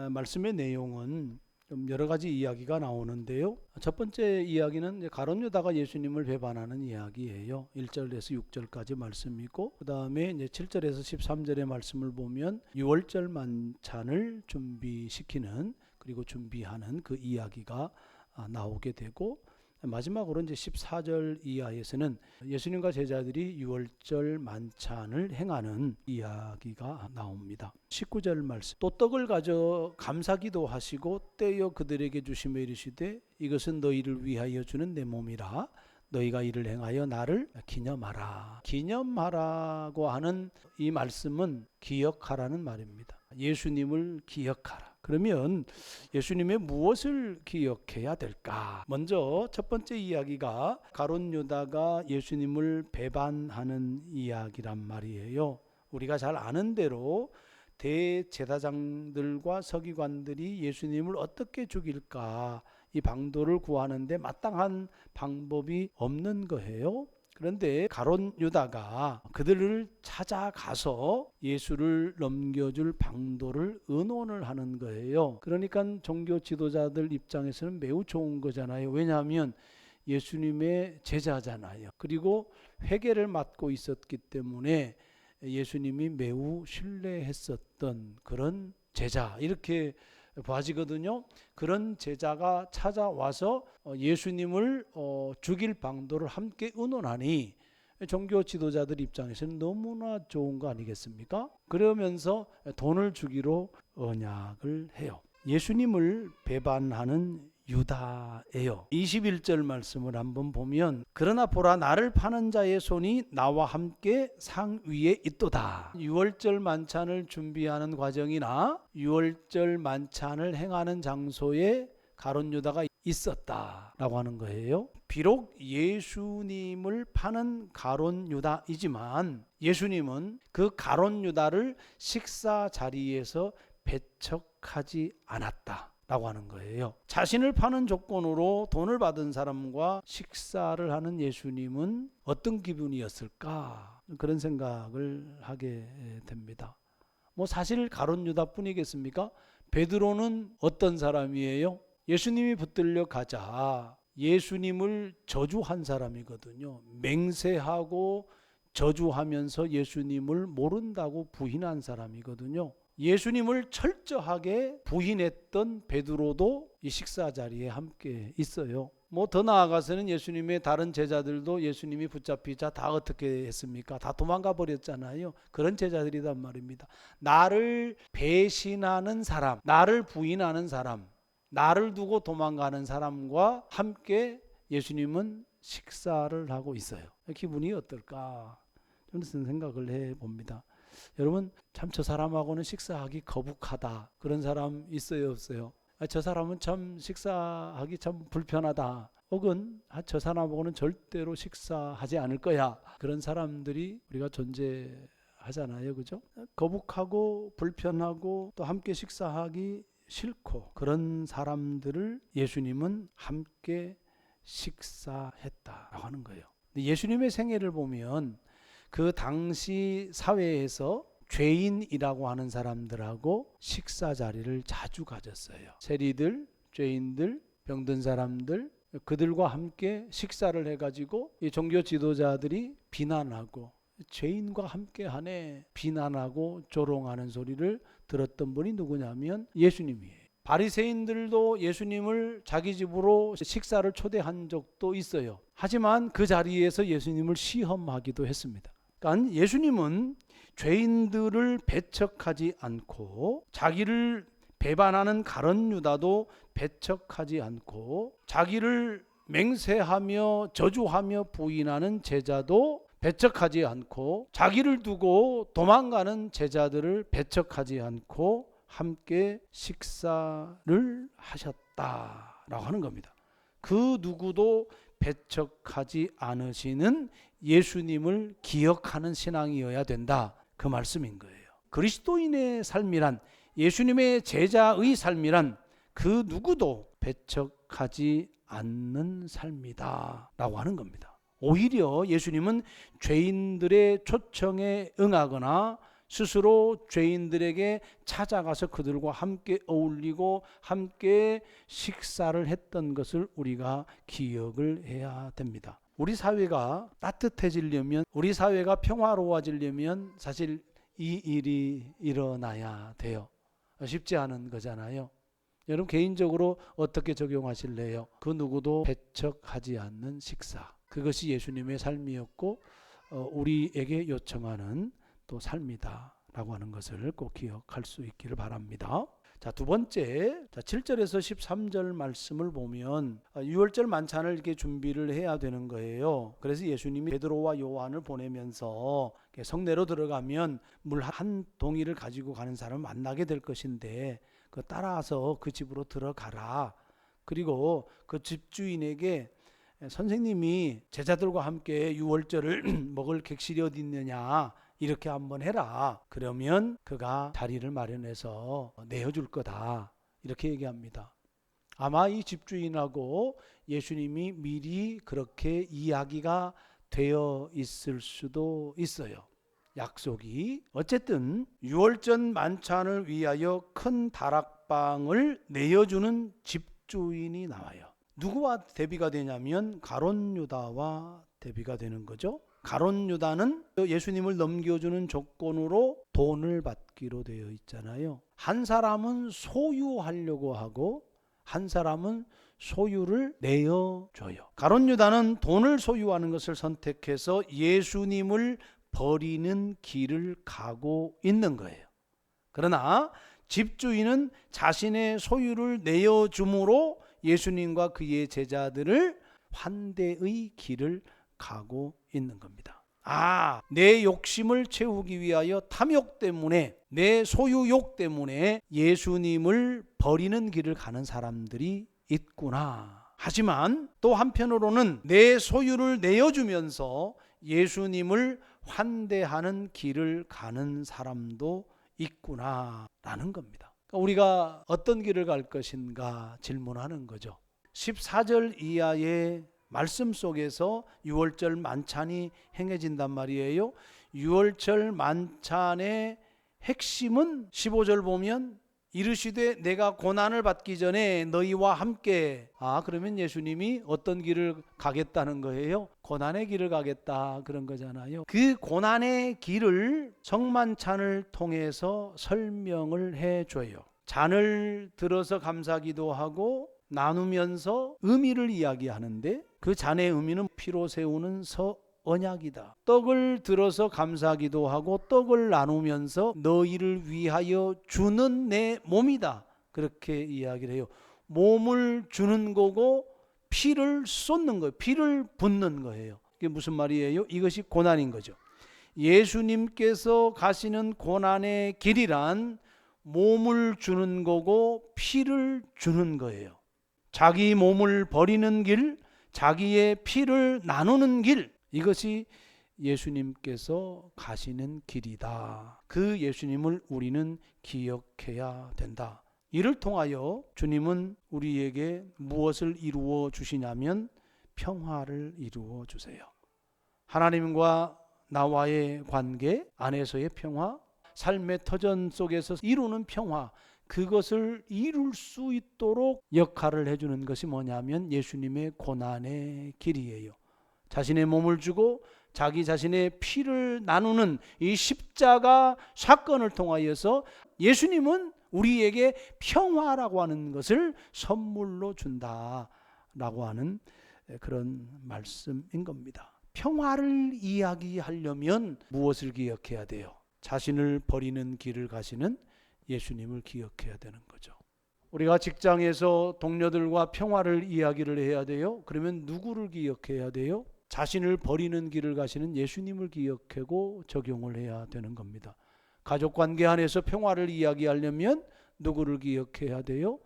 말씀의 내용은 좀 여러 가지 이야기가 나오는데요. 첫 번째 이야기는 가룟 유다가 예수님을 배반하는 이야기예요. 1절에서 6절까지 말씀이고, 그 다음에 이제 7절에서 13절의 말씀을 보면 유월절 만찬을 준비시키는, 그리고 준비하는 그 이야기가 나오게 되고, 마지막으로 이제 14절 이하에서는 예수님과 제자들이 유월절 만찬을 행하는 이야기가 나옵니다. 19절 말씀, 또 떡을 가져 감사기도 하시고 떼어 그들에게 주시며 이르시되 이것은 너희를 위하여 주는 내 몸이라 너희가 이를 행하여 나를 기념하라. 기념하라고 하는 이 말씀은 기억하라는 말입니다. 예수님을 기억하라. 그러면 예수님의 무엇을 기억해야 될까? 먼저 첫 번째 이야기가 가룟 유다가 예수님을 배반하는 이야기란 말이에요. 우리가 잘 아는 대로 대제사장들과 서기관들이 예수님을 어떻게 죽일까, 이 방도를 구하는데 마땅한 방법이 없는 거예요. 그런데 가룟 유다가 그들을 찾아가서 예수를 넘겨줄 방도를 의논을 하는 거예요. 그러니까 종교 지도자들 입장에서는 매우 좋은 거잖아요. 왜냐하면 예수님의 제자잖아요. 그리고 회개를 맡고 있었기 때문에 예수님이 매우 신뢰했었던 그런 제자, 이렇게 봐지거든요. 그런 제자가 찾아와서 예수님을 죽일 방도를 함께 의논하니 종교 지도자들 입장에서는 너무나 좋은 거 아니겠습니까? 그러면서 돈을 주기로 언약을 해요. 예수님을 배반하는 유다예요. 21절 말씀을 한번 보면 그러나 보라 나를 파는 자의 손이 나와 함께 상 위에 있도다. 유월절 만찬을 준비하는 과정이나 유월절 만찬을 행하는 장소에 가룟 유다가 있었다라고 하는 거예요. 비록 예수님을 파는 가룟 유다이지만 예수님은 그 가룟 유다를 식사 자리에서 배척하지 않았다 라고 하는 거예요. 자신을 파는 조건으로 돈을 받은 사람과 식사를 하는 예수님은 어떤 기분이었을까, 그런 생각을 하게 됩니다. 사실 가룟 유다뿐이겠습니까? 베드로는 어떤 사람이에요? 예수님이 붙들려 가자 예수님을 저주한 사람이거든요. 맹세하고 저주하면서 예수님을 모른다고 부인한 사람이거든요. 예수님을 철저하게 부인했던 베드로도 이 식사 자리에 함께 있어요. 더 나아가서는 예수님의 다른 제자들도 예수님이 붙잡히자 다 어떻게 했습니까? 다 도망가 버렸잖아요. 그런 제자들이란 말입니다. 나를 배신하는 사람, 나를 부인하는 사람, 나를 두고 도망가는 사람과 함께 예수님은 식사를 하고 있어요. 기분이 어떨까? 좀 생각을 해봅니다. 여러분, 참 저 사람하고는 식사하기 거북하다, 그런 사람 있어요, 없어요? 저 사람은 참 식사하기 참 불편하다, 혹은 저 사람하고는 절대로 식사하지 않을 거야, 그런 사람들이 우리가 존재하잖아요, 그죠? 거북하고 불편하고 또 함께 식사하기 싫고 그런 사람들을 예수님은 함께 식사했다라고 하는 거예요. 예수님의 생애를 보면 그 당시 사회에서 죄인이라고 하는 사람들하고 식사 자리를 자주 가졌어요. 세리들, 죄인들, 병든 사람들, 그들과 함께 식사를 해가지고 이 종교 지도자들이 비난하고 죄인과 함께 하네, 비난하고 조롱하는 소리를 들었던 분이 누구냐면 예수님이에요. 바리새인들도 예수님을 자기 집으로 식사를 초대한 적도 있어요. 하지만 그 자리에서 예수님을 시험하기도 했습니다. 그러니까 예수님은 죄인들을 배척하지 않고, 자기를 배반하는 가룟 유다도 배척하지 않고, 자기를 맹세하며 저주하며 부인하는 제자도 배척하지 않고, 자기를 두고 도망가는 제자들을 배척하지 않고 함께 식사를 하셨다라고 하는 겁니다. 그 누구도 배척하지 않으시는 예수님을 기억하는 신앙이어야 된다, 그 말씀인 거예요. 그리스도인의 삶이란, 예수님의 제자의 삶이란 그 누구도 배척하지 않는 삶이다 라고 하는 겁니다. 오히려 예수님은 죄인들의 초청에 응하거나 스스로 죄인들에게 찾아가서 그들과 함께 어울리고 함께 식사를 했던 것을 우리가 기억을 해야 됩니다. 우리 사회가 따뜻해지려면, 우리 사회가 평화로워지려면 사실 이 일이 일어나야 돼요. 쉽지 않은 거잖아요. 여러분 개인적으로 어떻게 적용하실래요? 그 누구도 배척하지 않는 식사. 그것이 예수님의 삶이었고 우리에게 요청하는 또 삶이다 라고 하는 것을 꼭 기억할 수 있기를 바랍니다. 자, 두 번째, 7절에서 13절 말씀을 보면 유월절 만찬을 이렇게 준비를 해야 되는 거예요. 그래서 예수님이 베드로와 요한을 보내면서 성내로 들어가면 물 한 동이를 가지고 가는 사람을 만나게 될 것인데 그 따라서 그 집으로 들어가라. 그리고 그 집주인에게 선생님이 제자들과 함께 유월절을 먹을 객실이 어디 있느냐 이렇게 한번 해라. 그러면 그가 자리를 마련해서 내어줄 거다. 이렇게 얘기합니다. 아마 이 집주인하고 예수님이 미리 그렇게 이야기가 되어 있을 수도 있어요. 약속이. 어쨌든 유월절 만찬을 위하여 큰 다락방을 내어주는 집주인이 나와요. 누구와 대비가 되냐면 가룟 유다와 대비가 되는 거죠. 가룟 유다는 예수님을 넘겨주는 조건으로 돈을 받기로 되어 있잖아요. 한 사람은 소유하려고 하고 한 사람은 소유를 내어줘요. 가룟 유다는 돈을 소유하는 것을 선택해서 예수님을 버리는 길을 가고 있는 거예요. 그러나 집주인은 자신의 소유를 내어줌으로 예수님과 그의 제자들을 환대의 길을 가고 있는 겁니다. 내 욕심을 채우기 위하여 탐욕 때문에, 내 소유욕 때문에 예수님을 버리는 길을 가는 사람들이 있구나. 하지만 또 한편으로는 내 소유를 내어주면서 예수님을 환대하는 길을 가는 사람도 있구나라는 겁니다. 우리가 어떤 길을 갈 것인가 질문하는 거죠. 14절 이하의 말씀 속에서 유월절 만찬이 행해진단 말이에요. 유월절 만찬의 핵심은 15절 보면 이르시되 내가 고난을 받기 전에 너희와 함께. 그러면 예수님이 어떤 길을 가겠다는 거예요? 고난의 길을 가겠다 그런 거잖아요. 그 고난의 길을 성만찬을 통해서 설명을 해줘요. 잔을 들어서 감사기도 하고 나누면서 의미를 이야기하는데 그 잔의 의미는 피로 세우는 언약이다. 떡을 들어서 감사기도 하고 떡을 나누면서 너희를 위하여 주는 내 몸이다. 그렇게 이야기를 해요. 몸을 주는 거고 피를 쏟는 거예요. 피를 붓는 거예요. 이게 무슨 말이에요? 이것이 고난인 거죠. 예수님께서 가시는 고난의 길이란 몸을 주는 거고 피를 주는 거예요. 자기 몸을 버리는 길, 자기의 피를 나누는 길, 이것이 예수님께서 가시는 길이다. 그 예수님을 우리는 기억해야 된다. 이를 통하여 주님은 우리에게 무엇을 이루어 주시냐면 평화를 이루어 주세요. 하나님과 나와의 관계 안에서의 평화, 삶의 터전 속에서 이루는 평화, 그것을 이룰 수 있도록 역할을 해주는 것이 뭐냐면 예수님의 고난의 길이에요. 자신의 몸을 주고 자기 자신의 피를 나누는 이 십자가 사건을 통하여서 예수님은 우리에게 평화라고 하는 것을 선물로 준다라고 하는 그런 말씀인 겁니다. 평화를 이야기하려면 무엇을 기억해야 돼요? 자신을 버리는 길을 가시는 예수님을 기억해야 되는 거죠. 우리가 직장에서 동료들과 평화를 이야기를 해야 돼요. 그러면 누구를 기억해야 돼요? 자신을 버리는 길을 가시는 예수님을 기억하고 적용을 해야 되는 겁니다. 가족관계 안에서 평화를 이야기하려면 누구를 기억해야 돼요?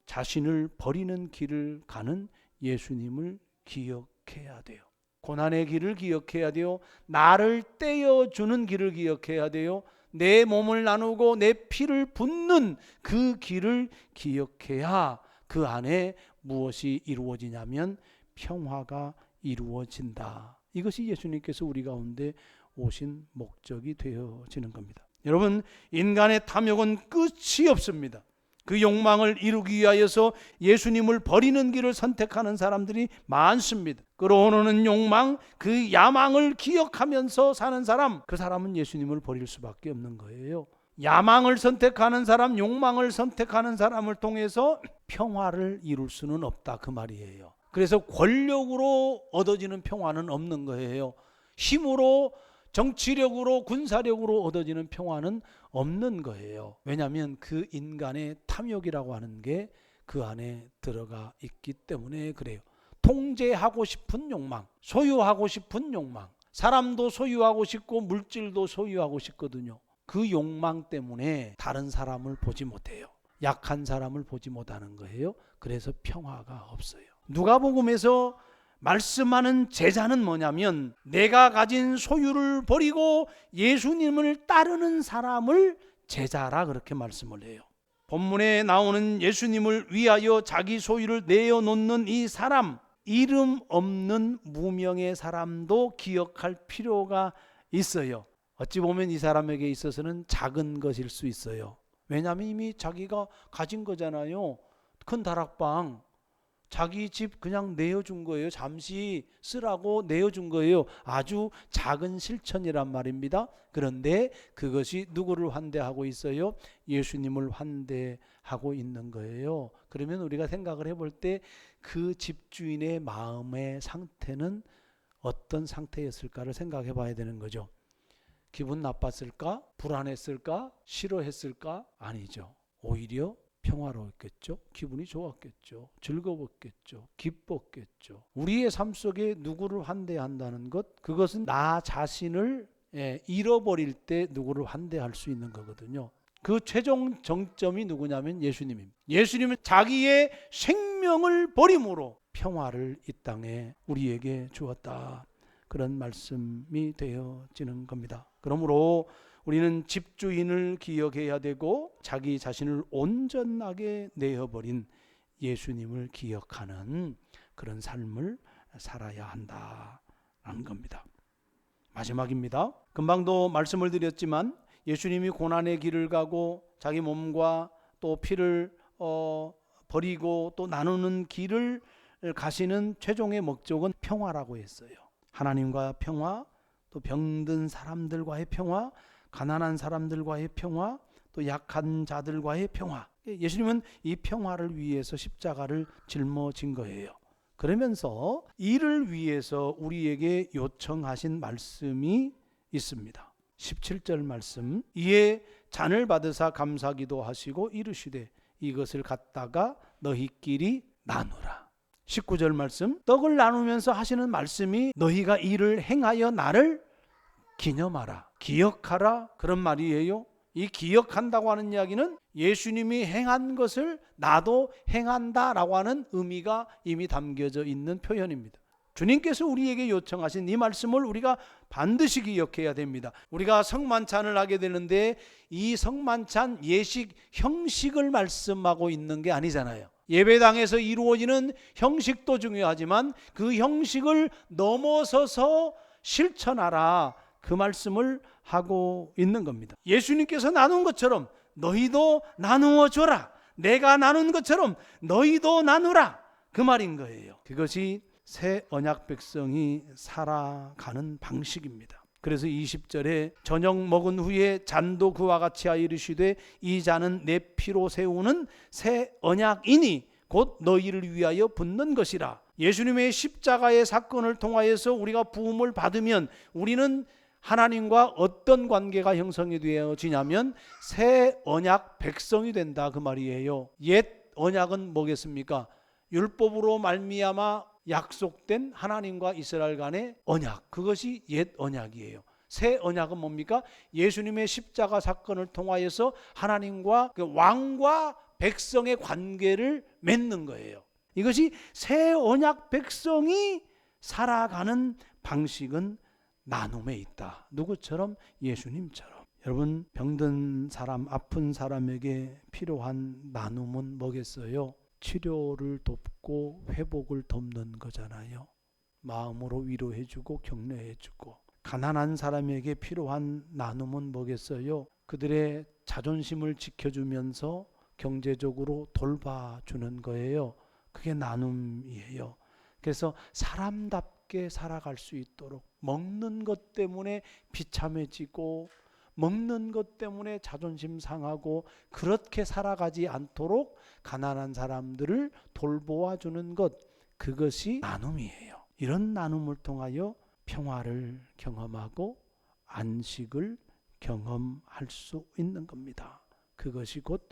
자신을 버리는 길을 가는 예수님을 기억해야 돼요. 고난의 길을 기억해야 돼요. 나를 떼어주는 길을 기억해야 돼요. 내 몸을 나누고 내 피를 붓는 그 길을 기억해야 그 안에 무엇이 이루어지냐면 평화가 이루어진다. 이것이 예수님께서 우리 가운데 오신 목적이 되어지는 겁니다. 여러분, 인간의 탐욕은 끝이 없습니다. 그 욕망을 이루기 위하여서 예수님을 버리는 길을 선택하는 사람들이 많습니다. 끌어오르는 욕망, 그 야망을 기억하면서 사는 사람, 그 사람은 예수님을 버릴 수밖에 없는 거예요. 야망을 선택하는 사람, 욕망을 선택하는 사람을 통해서 평화를 이룰 수는 없다, 그 말이에요. 그래서 권력으로 얻어지는 평화는 없는 거예요. 힘으로, 정치력으로, 군사력으로 얻어지는 평화는 없는 거예요. 왜냐하면 그 인간의 탐욕이라고 하는 게 그 안에 들어가 있기 때문에 그래요. 통제하고 싶은 욕망, 소유하고 싶은 욕망, 사람도 소유하고 싶고 물질도 소유하고 싶거든요. 그 욕망 때문에 다른 사람을 보지 못해요. 약한 사람을 보지 못하는 거예요. 그래서 평화가 없어요. 누가복음에서 말씀하는 제자는 뭐냐면 내가 가진 소유를 버리고 예수님을 따르는 사람을 제자라 그렇게 말씀을 해요. 본문에 나오는 예수님을 위하여 자기 소유를 내어놓는 이 사람, 이름 없는 무명의 사람도 기억할 필요가 있어요. 어찌 보면 이 사람에게 있어서는 작은 것일 수 있어요. 왜냐하면 이미 자기가 가진 거잖아요. 큰 다락방, 자기 집 그냥 내어준 거예요. 잠시 쓰라고 내어준 거예요. 아주 작은 실천이란 말입니다. 그런데 그것이 누구를 환대하고 있어요? 예수님을 환대하고 있는 거예요. 그러면 우리가 생각을 해볼 때 그 집주인의 마음의 상태는 어떤 상태였을까를 생각해 봐야 되는 거죠. 기분 나빴을까? 불안했을까? 싫어했을까? 아니죠. 오히려 평화로웠겠죠. 기분이 좋았겠죠. 즐거웠겠죠. 기뻤겠죠. 우리의 삶 속에 누구를 환대한다는 것, 그것은 나 자신을 잃어버릴 때 누구를 환대할 수 있는 거거든요. 그 최종 정점이 누구냐면 예수님입니다. 예수님은 자기의 생명을 버림으로 평화를 이 땅에 우리에게 주었다. 그런 말씀이 되어지는 겁니다. 그러므로 우리는 집주인을 기억해야 되고 자기 자신을 온전하게 내어버린 예수님을 기억하는 그런 삶을 살아야 한다는 겁니다. 마지막입니다. 금방도 말씀을 드렸지만 예수님이 고난의 길을 가고 자기 몸과 또 피를 버리고 또 나누는 길을 가시는 최종의 목적은 평화라고 했어요. 하나님과 평화, 또 병든 사람들과의 평화, 가난한 사람들과의 평화, 또 약한 자들과의 평화. 예수님은 이 평화를 위해서 십자가를 짊어진 거예요. 그러면서 이를 위해서 우리에게 요청하신 말씀이 있습니다. 17절 말씀, 이에 잔을 받으사 감사기도 하시고 이르시되 이것을 갖다가 너희끼리 나누라. 19절 말씀, 떡을 나누면서 하시는 말씀이 너희가 이를 행하여 나를 기념하라, 기억하라, 그런 말이에요. 이 기억한다고 하는 이야기는 예수님이 행한 것을 나도 행한다라고 하는 의미가 이미 담겨져 있는 표현입니다. 주님께서 우리에게 요청하신 이 말씀을 우리가 반드시 기억해야 됩니다. 우리가 성만찬을 하게 되는데 이 성만찬 예식 형식을 말씀하고 있는 게 아니잖아요. 예배당에서 이루어지는 형식도 중요하지만 그 형식을 넘어서서 실천하라, 그 말씀을 하고 있는 겁니다. 예수님께서 나눈 것처럼 너희도 나누어 줘라, 내가 나눈 것처럼 너희도 나누라, 그 말인 거예요. 그것이 새 언약 백성이 살아가는 방식입니다. 그래서 20절에 저녁 먹은 후에 잔도 그와 같이 하여 이르시되 이 잔은 내 피로 세우는 새 언약이니 곧 너희를 위하여 붓는 것이라. 예수님의 십자가의 사건을 통하여서 우리가 부음을 받으면 우리는 하나님과 어떤 관계가 형성이 되어지냐면 새 언약 백성이 된다, 그 말이에요. 옛 언약은 뭐겠습니까? 율법으로 말미암아 약속된 하나님과 이스라엘 간의 언약, 그것이 옛 언약이에요. 새 언약은 뭡니까? 예수님의 십자가 사건을 통하여서 하나님과 그 왕과 백성의 관계를 맺는 거예요. 이것이 새 언약 백성이 살아가는 방식은 나눔에 있다. 누구처럼? 예수님처럼. 여러분, 병든 사람, 아픈 사람에게 필요한 나눔은 뭐겠어요? 치료를 돕고 회복을 돕는 거잖아요. 마음으로 위로해주고 격려해주고 가난한 사람에게 필요한 나눔은 뭐겠어요? 그들의 자존심을 지켜주면서 경제적으로 돌봐주는 거예요. 그게 나눔이에요. 그래서 사람답게 살아갈 수 있도록, 먹는 것 때문에 비참해지고 먹는 것 때문에 자존심 상하고 그렇게 살아가지 않도록 가난한 사람들을 돌보아 주는 것, 그것이 나눔이에요. 이런 나눔을 통하여 평화를 경험하고 안식을 경험할 수 있는 겁니다. 그것이 곧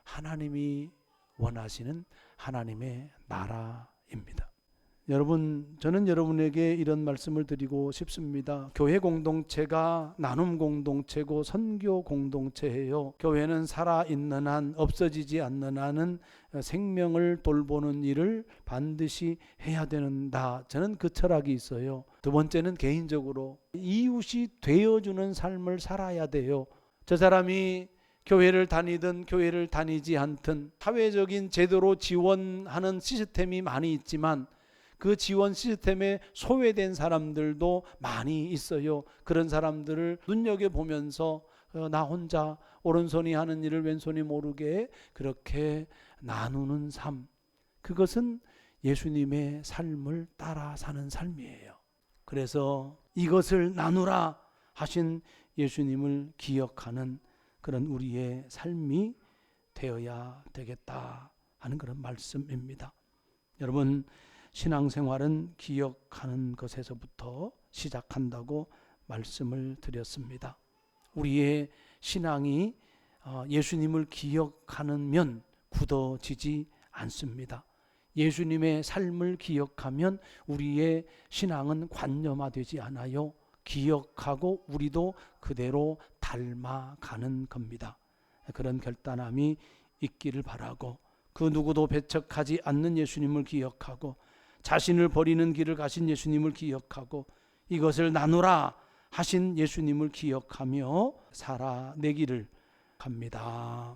하나님이 원하시는 하나님의 나라입니다. 여러분, 저는 여러분에게 이런 말씀을 드리고 싶습니다. 교회 공동체가 나눔 공동체고 선교 공동체예요. 교회는 살아있는 한, 없어지지 않는 한은 생명을 돌보는 일을 반드시 해야 된다. 저는 그 철학이 있어요. 두 번째는 개인적으로 이웃이 되어주는 삶을 살아야 돼요. 저 사람이 교회를 다니든 교회를 다니지 않든 사회적인 제도로 지원하는 시스템이 많이 있지만 그 지원 시스템에 소외된 사람들도 많이 있어요. 그런 사람들을 눈여겨보면서 나 혼자 오른손이 하는 일을 왼손이 모르게 그렇게 나누는 삶, 그것은 예수님의 삶을 따라 사는 삶이에요. 그래서 이것을 나누라 하신 예수님을 기억하는 그런 우리의 삶이 되어야 되겠다 하는 그런 말씀입니다. 여러분, 신앙생활은 기억하는 것에서부터 시작한다고 말씀을 드렸습니다. 우리의 신앙이 예수님을 기억하면 굳어지지 않습니다. 예수님의 삶을 기억하면 우리의 신앙은 관념화되지 않아요. 기억하고 우리도 그대로 닮아가는 겁니다. 그런 결단함이 있기를 바라고, 그 누구도 배척하지 않는 예수님을 기억하고 자신을 버리는 길을 가신 예수님을 기억하고 이것을 나누라 하신 예수님을 기억하며 살아내기를 합니다.